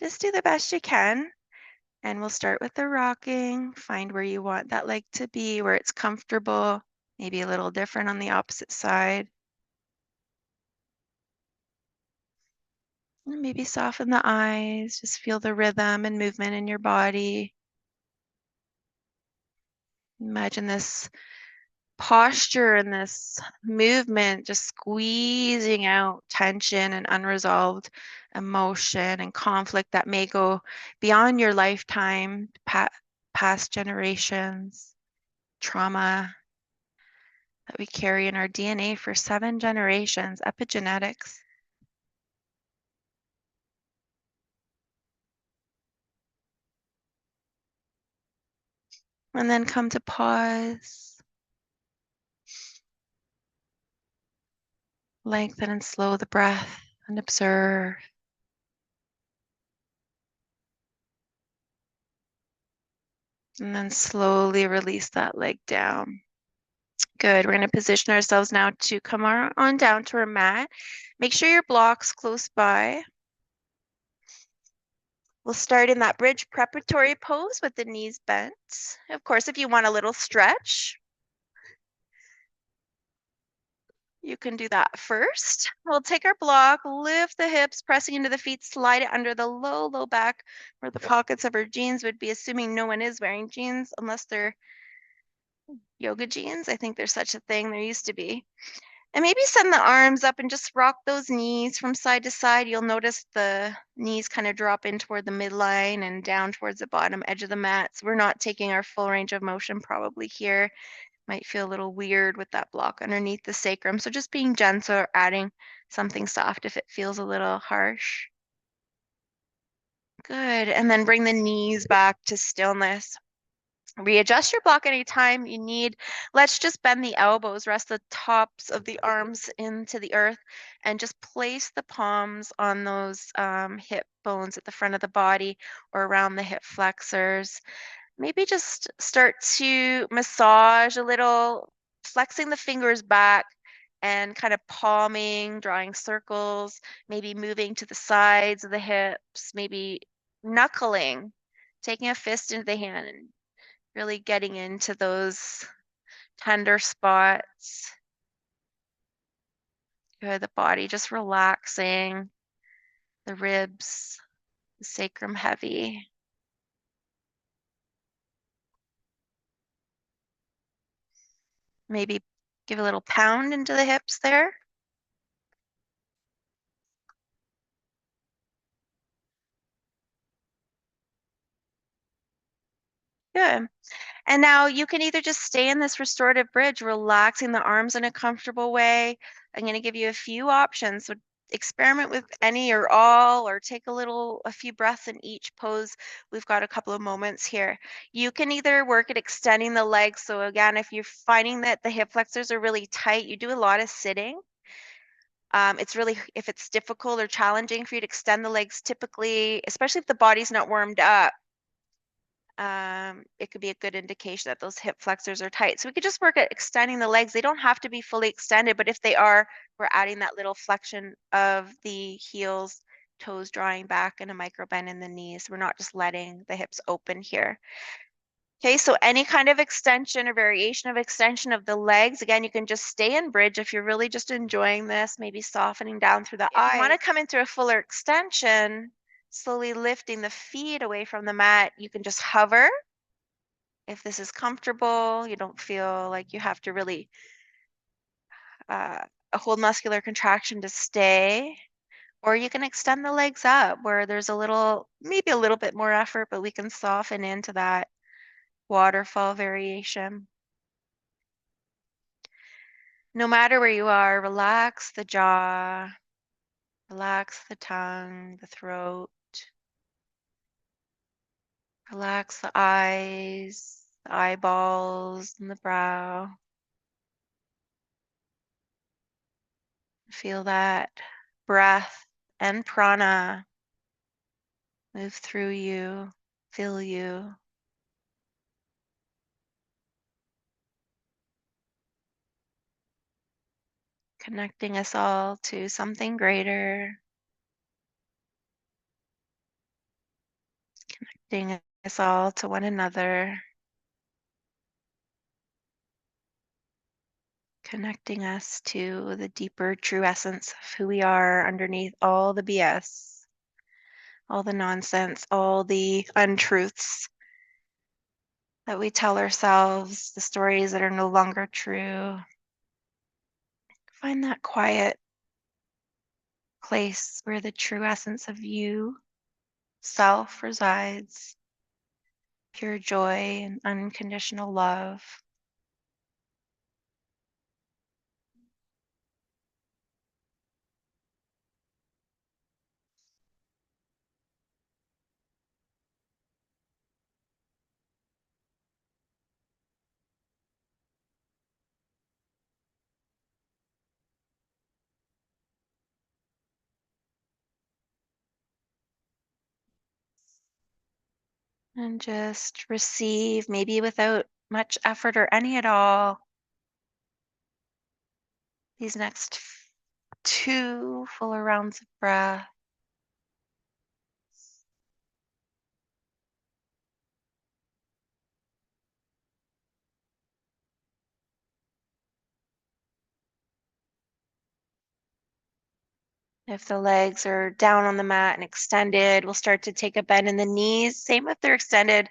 Just do the best you can. And we'll start with the rocking. Find where you want that leg to be, where it's comfortable, maybe a little different on the opposite side. And maybe soften the eyes, just feel the rhythm and movement in your body. Imagine this posture and this movement just squeezing out tension and unresolved emotion and conflict that may go beyond your lifetime, past generations, trauma that we carry in our DNA for 7 generations, epigenetics. And then come to pause. Lengthen and slow the breath and observe. And then slowly release that leg down. Good. We're going to position ourselves now to come on down to our mat. Make sure your block's close by. We'll start in that bridge preparatory pose with the knees bent. Of course, if you want a little stretch, you can do that first. We'll take our block, lift the hips, pressing into the feet, slide it under the low back where the pockets of our jeans would be, assuming no one is wearing jeans unless they're yoga jeans. I think there's such a thing. There used to be. And maybe send the arms up and just rock those knees from side to side. You'll notice the knees kind of drop in toward the midline and down towards the bottom edge of the mat. So we're not taking our full range of motion probably here. Might feel a little weird with that block underneath the sacrum. So just being gentle or adding something soft if it feels a little harsh. Good. And then bring the knees back to stillness. Readjust your block anytime you need. Let's just bend the elbows, rest the tops of the arms into the earth, and just place the palms on those hip bones at the front of the body or around the hip flexors. maybe just start to massage a little, flexing the fingers back and kind of palming, drawing circles, maybe moving to the sides of the hips, maybe knuckling, taking a fist into the hand and really getting into those tender spots. Good, the body just relaxing, the ribs, the sacrum heavy. Maybe give a little pound into the hips there. Good. And now you can either just stay in this restorative bridge, relaxing the arms in a comfortable way. I'm going to give you a few options. So experiment with any or all, or take a few breaths in each pose. We've got a couple of moments here. You can either work at extending the legs. So again, if you're finding that the hip flexors are really tight, you do a lot of sitting. If it's difficult or challenging for you to extend the legs, typically, especially if the body's not warmed up, it could be a good indication that those hip flexors are tight. So we could just work at extending the legs. They don't have to be fully extended, but if they are, we're adding that little flexion of the heels, toes drawing back, and a micro bend in the knees. We're not just letting the hips open here. Okay, so any kind of extension or variation of extension of the legs, again, you can just stay in bridge if you're really just enjoying this, maybe softening down through the eyes. If you want to come into a fuller extension, slowly lifting the feet away from the mat, you can just hover. If this is comfortable, you don't feel like you have to really hold muscular contraction to stay, or you can extend the legs up where there's maybe a little bit more effort, but we can soften into that waterfall variation. No matter where you are, relax the jaw, relax the tongue, the throat, relax the eyes, the eyeballs, and the brow. Feel that breath and prana move through you, fill you. Connecting us all to something greater, connecting us all to one another, connecting us to the deeper true essence of who we are underneath all the BS, all the nonsense, all the untruths that we tell ourselves, the stories that are no longer true. Find that quiet place where the true essence of you, self, resides, pure joy and unconditional love. And just receive, maybe without much effort or any at all, these next 2 fuller rounds of breath. If the legs are down on the mat and extended, we'll start to take a bend in the knees. Same if they're extended,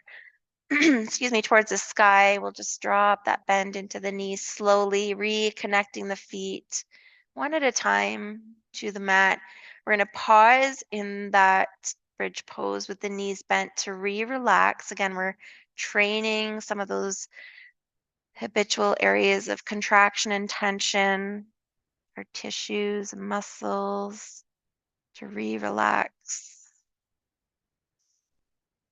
excuse me, towards the sky. We'll just drop that bend into the knees slowly, reconnecting the feet one at a time to the mat. We're going to pause in that bridge pose with the knees bent to relax. Again, we're training some of those habitual areas of contraction and tension, our tissues and muscles to relax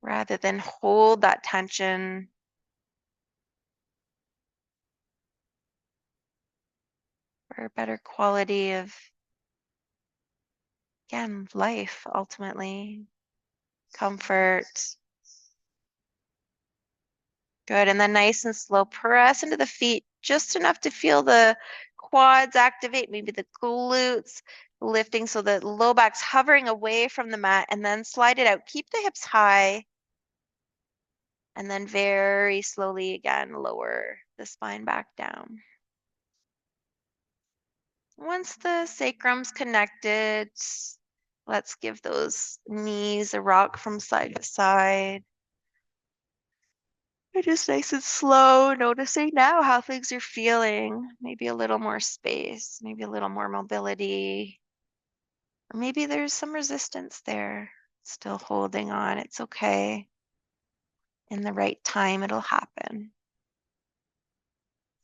rather than hold that tension. For a better quality of, again, life ultimately, comfort, Good. And then nice and slow, press into the feet just enough to feel the quads activate, maybe the glutes lifting so the low back's hovering away from the mat, and then slide it out. Keep the hips high. And then very slowly again, lower the spine back down. Once the sacrum's connected, let's give those knees a rock from side to side. And just nice and slow, noticing now how things are feeling. Maybe a little more space, maybe a little more mobility. Or maybe there's some resistance there. Still holding on. It's okay. In the right time, it'll happen.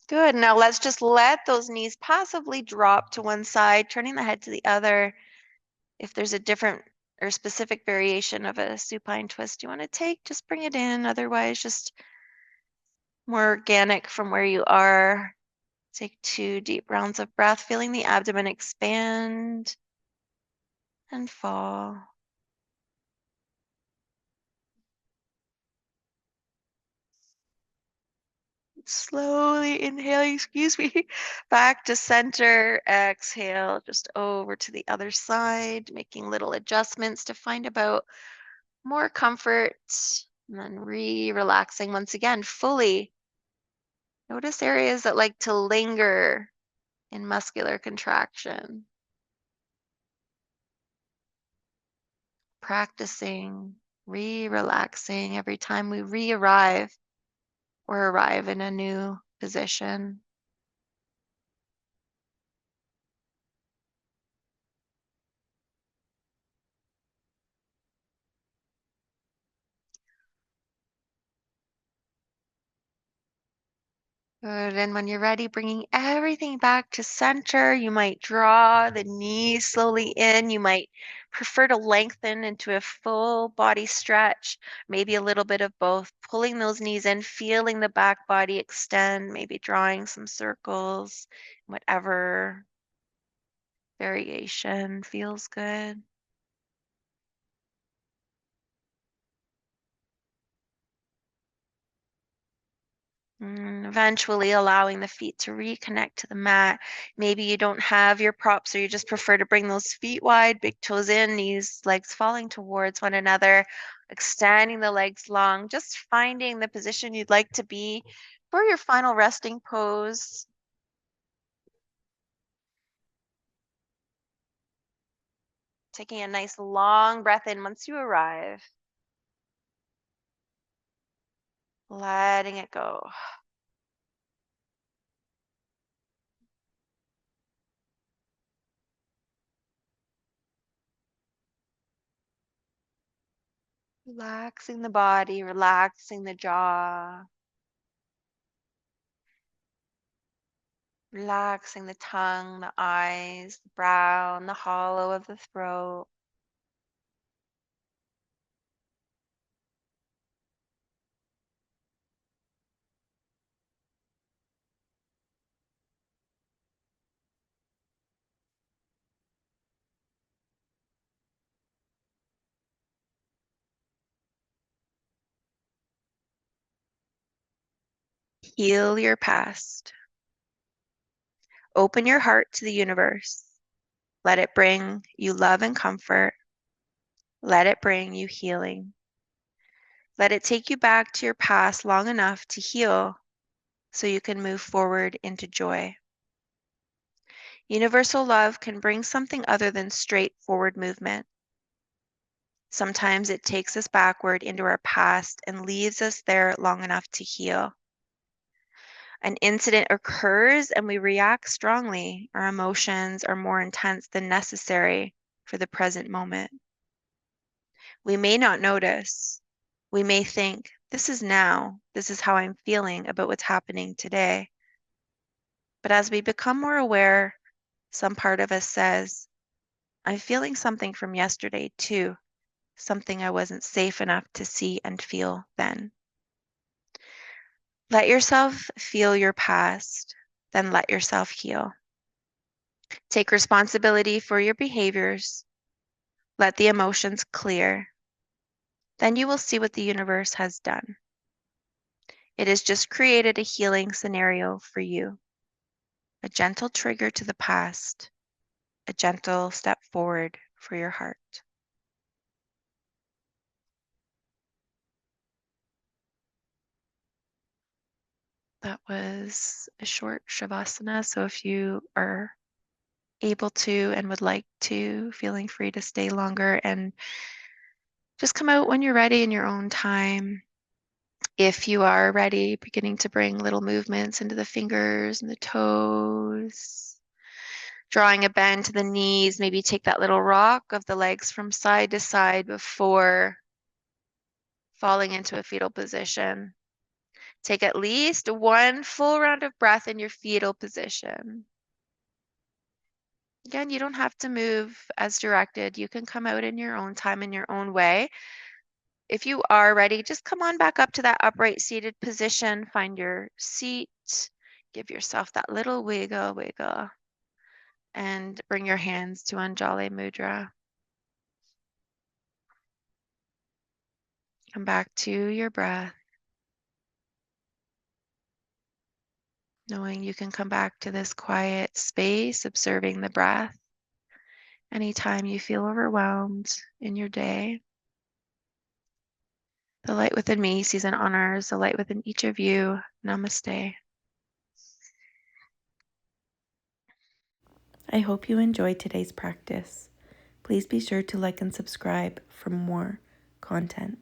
Good. Now let's just let those knees passively drop to one side, turning the head to the other. If there's a different or specific variation of a supine twist you want to take, just bring it in. Otherwise, just more organic from where you are. Take 2 deep rounds of breath, feeling the abdomen expand and fall. Slowly inhaling, excuse me, back to center. Exhale, just over to the other side, making little adjustments to find about more comfort. And then relaxing once again fully. Notice areas that like to linger in muscular contraction. Practicing relaxing every time we arrive or arrive in a new position. Good. And when you're ready, bringing everything back to center, you might draw the knees slowly in. You might prefer to lengthen into a full body stretch, maybe a little bit of both, pulling those knees in, feeling the back body extend, maybe drawing some circles, whatever variation feels good. Eventually allowing the feet to reconnect to the mat. Maybe you don't have your props or you just prefer to bring those feet wide, big toes in, knees, legs falling towards one another, extending the legs long, just finding the position you'd like to be for your final resting pose. Taking a nice long breath in once you arrive. Letting it go. Relaxing the body, relaxing the jaw. Relaxing the tongue, the eyes, the brow, and the hollow of the throat. Heal your past. Open your heart to the universe. Let it bring you love and comfort. Let it bring you healing. Let it take you back to your past long enough to heal so you can move forward into joy. Universal love can bring something other than straightforward movement. Sometimes it takes us backward into our past and leaves us there long enough to heal. An incident occurs and we react strongly. Our emotions are more intense than necessary for the present moment. We may not notice. We may think, this is now. This is how I'm feeling about what's happening today. But as we become more aware, some part of us says, I'm feeling something from yesterday too, something I wasn't safe enough to see and feel then. Let yourself feel your past, then let yourself heal. Take responsibility for your behaviors. Let the emotions clear. Then you will see what the universe has done. It has just created a healing scenario for you, a gentle trigger to the past, a gentle step forward for your heart. That was a short Shavasana, so if you are able to and would like to, feeling free to stay longer and just come out when you're ready in your own time. If you are ready, beginning to bring little movements into the fingers and the toes, drawing a bend to the knees, maybe take that little rock of the legs from side to side before falling into a fetal position. Take at least one full round of breath in your fetal position. Again, you don't have to move as directed. You can come out in your own time, in your own way. If you are ready, just come on back up to that upright seated position. Find your seat. Give yourself that little wiggle, and bring your hands to Anjali Mudra. Come back to your breath, knowing you can come back to this quiet space, observing the breath anytime you feel overwhelmed in your day. The light within me sees and honors the light within each of you. Namaste. I hope you enjoyed today's practice. Please be sure to like and subscribe for more content.